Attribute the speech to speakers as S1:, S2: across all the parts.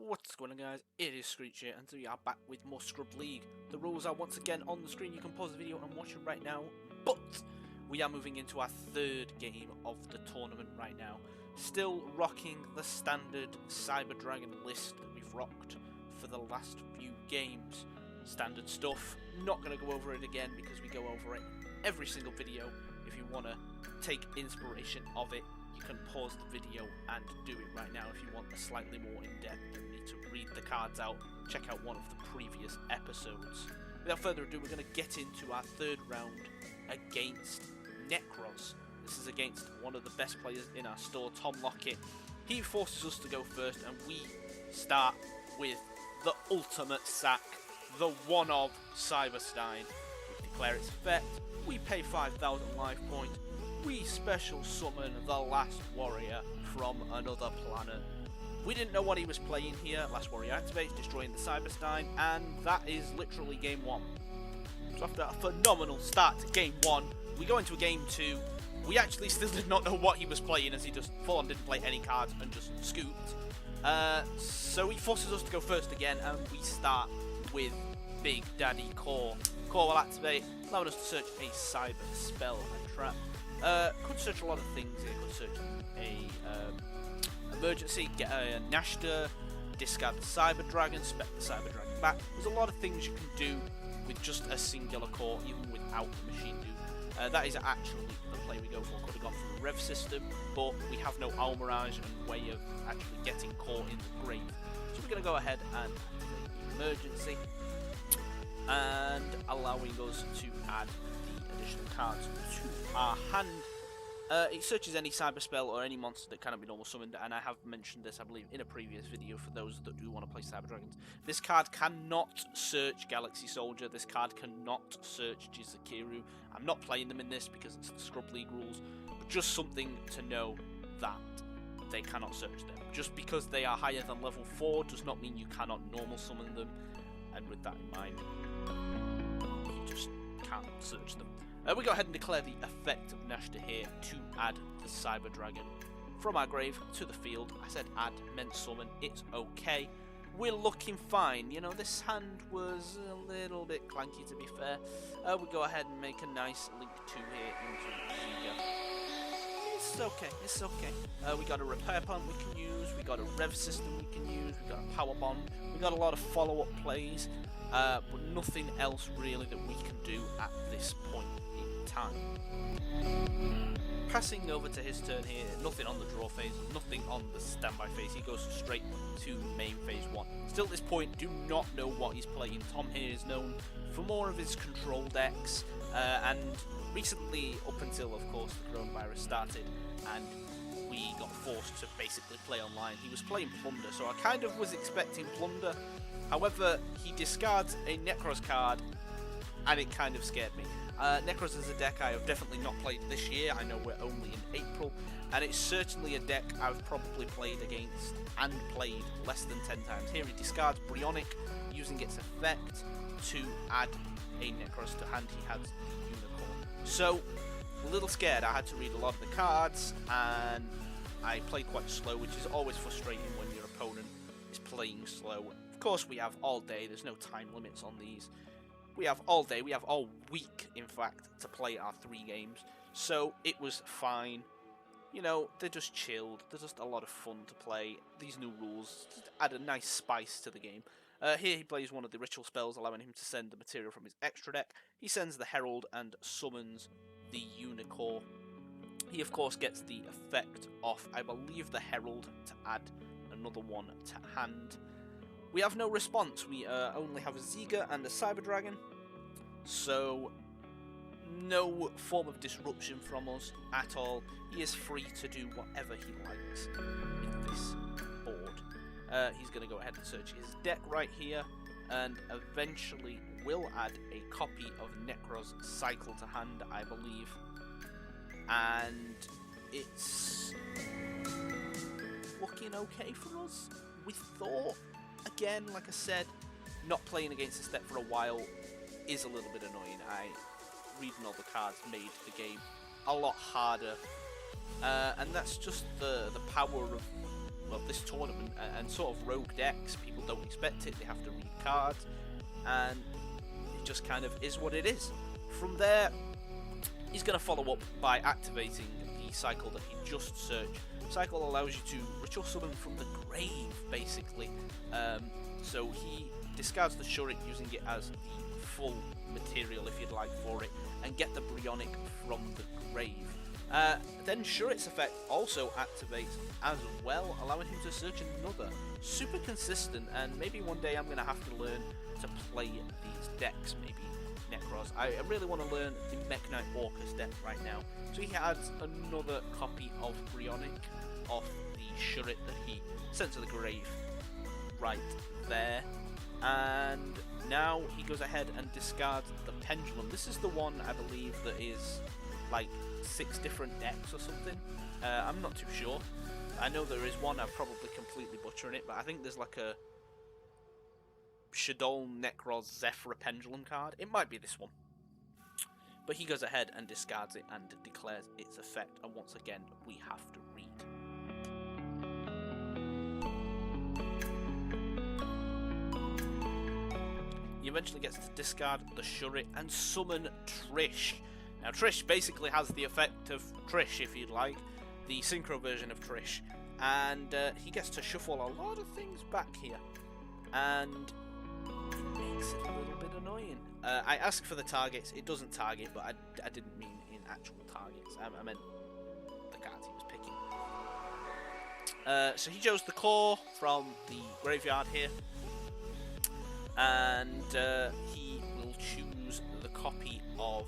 S1: What's going on, guys? It is Screech here, and we are back with more Scrub League. The rules are once again on the screen. You can pause the video and watch it right now, but we are moving into our third game of the tournament right now. Still rocking the standard Cyber Dragon list that we've rocked for the last few games. Standard stuff. Not going to go over it again because we go over it every single video. If you want to take inspiration of it, you can pause the video and do it right now. If you want a slightly more in-depth and need to read the cards out, check out one of the previous episodes. Without further ado, we're going to get into our third round against Nekroz. This is against one of the best players in our store, Tom Lockett. He forces us to go first, and we start with the ultimate sack, the one of Cyberstein. We declare its effect, we pay 5,000 life points, we special summon the last warrior from another planet. We didn't know what he was playing here. Last warrior activates, destroying the Cyberstein, and that is literally game one. So after a phenomenal start to game one, we go into a game two. We actually still did not know what he was playing, as he just full on didn't play any cards and just scooped. So he forces us to go first again, and we start with Big Daddy Core. Core will activate, allowing us to search a cyber spell and trap. Could search a lot of things here. Could search a emergency, get a Nashta, discard the Cyber Dragon, spec the Cyber Dragon back. There's a lot of things you can do with just a singular core, even without the machine do. That is actually the play we go for. Could have gone for the Rev system, but we have no Almirage and way of actually getting core in the grave. So we're going to go ahead and activate the emergency, and allowing us to add the additional cards to our hand. It searches any cyber spell or any monster that cannot be normal summoned, and I have mentioned this, I believe, in a previous video for those that do want to play Cyber Dragons. This card cannot search Galaxy Soldier, this card cannot search Jizukiru. I'm not playing them in this because it's the Scrub League rules, but just something to know that they cannot search them. Just because they are higher than level 4 does not mean you cannot normal summon them, and with that in mind, you just can't search them. We go ahead and declare the effect of Nashta here to add the Cyber Dragon from our grave to the field. I said add, meant summon, it's okay. We're looking fine. You know, this hand was a little bit clanky, to be fair. We go ahead and make a nice link 2 here into yugioh. It's okay, it's okay. We got a repair plant we can use, we got a rev system we can use, we got a power bond, we got a lot of follow-up plays, but nothing else really that we can do at this point in time. Passing over to his turn here, nothing on the draw phase, nothing on the standby phase. He goes straight to main phase 1. Still at this point, do not know what he's playing. Tom here is known for more of his control decks, and recently, up until of course the coronavirus started and we got forced to basically play online, he was playing Plunder, so I kind of was expecting Plunder. However, he discards a Nekroz card, and it kind of scared me. Nekroz is a deck I have definitely not played this year. I know we're only in April, and it's certainly a deck I've probably played against and played less than 10 times. Here he discards Bryonic, using its effect to add a Nekroz to hand. He has the Unicorn. So, a little scared. I had to read a lot of the cards, and I played quite slow, which is always frustrating when your opponent is playing slow. Of course, we have all day. There's no time limits on these. We have all day, we have all week, in fact, to play our 3 games. So it was fine. You know, they're just chilled. They're just a lot of fun to play. These new rules just add a nice spice to the game. Here he plays one of the ritual spells, allowing him to send the material from his extra deck. He sends the Herald and summons the Unicorn. He, of course, gets the effect off, I believe, the Herald to add another one to hand. We have no response. We only have a Ziga and a Cyber Dragon, so no form of disruption from us at all. He is free to do whatever he likes with this board. He's going to go ahead and search his deck right here, and eventually will add a copy of Nekroz Cycle to hand, I believe. And it's looking okay for us, we thought. Again, like I said, not playing against this deck for a while is a little bit annoying. Reading all the cards made the game a lot harder, and that's just the power of well, this tournament, and sort of rogue decks. People don't expect it, they have to read cards, and it just kind of is what it is. From there, he's going to follow up by activating the cycle that he just searched. Cycle allows you to ritual summon from the grave, basically. So he discards the Shuric, using it as the full material, if you'd like, for it, and get the Bryonic from the grave. Then Shuric's effect also activates as well, allowing him to search another. Super consistent, and maybe one day I'm going to have to learn to play these decks, maybe Nekroz. I really want to learn the Mech Knight Orcus deck right now. So he adds another copy of Bryonic off the Shuric that he sent to the grave right there. And now he goes ahead and discards the Pendulum. This is the one, I believe, that is like 6 different decks or something. I'm not too sure. I know there is one, I'm probably completely butchering it, but I think there's like a Shadol Nekroz Zephyr Pendulum card. It might be this one. But he goes ahead and discards it and declares its effect, and once again we have to read. He eventually gets to discard the Shuri and summon Trish. Now Trish basically has the effect of Trish, if you'd like, the synchro version of Trish, and he gets to shuffle a lot of things back here, and it makes it a little bit annoying. I asked for the targets, it doesn't target, but I didn't mean in actual targets, I meant the cards he was picking. So he chose the core from the graveyard here, and he will choose the copy of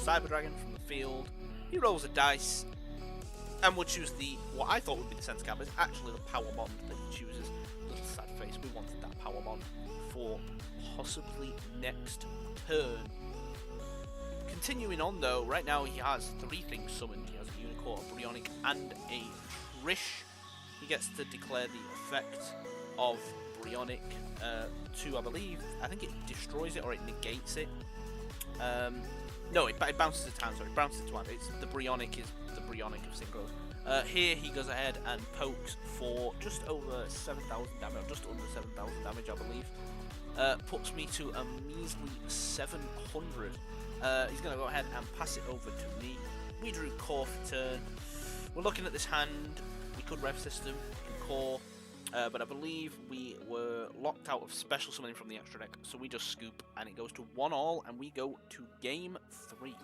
S1: Cyber Dragon from the field. He rolls a dice and will choose the, what I thought would be the Sense Gap, is actually the Power Bond that he chooses. Little sad face, we wanted that Power Bond for possibly next turn. Continuing on though, right now he has 3 things summoned. He has a Unicorn, a Bryonic, and a Trish. He gets to declare the effect of Bryonic to, I believe, I think it destroys it or it negates it. No, it bounces a time, sorry, it bounces to 1. It's the Bryonic is the Bryonic of Synchros. Here he goes ahead and pokes for just over 7,000 damage, or just under 7,000 damage, I believe. Puts me to a measly 700. He's going to go ahead and pass it over to me. We drew core for turn. We're looking at this hand. We could rev system in core, but I believe we were locked out of special summoning from the extra deck, so we just scoop, and it goes to 1-all, and we go to game 3.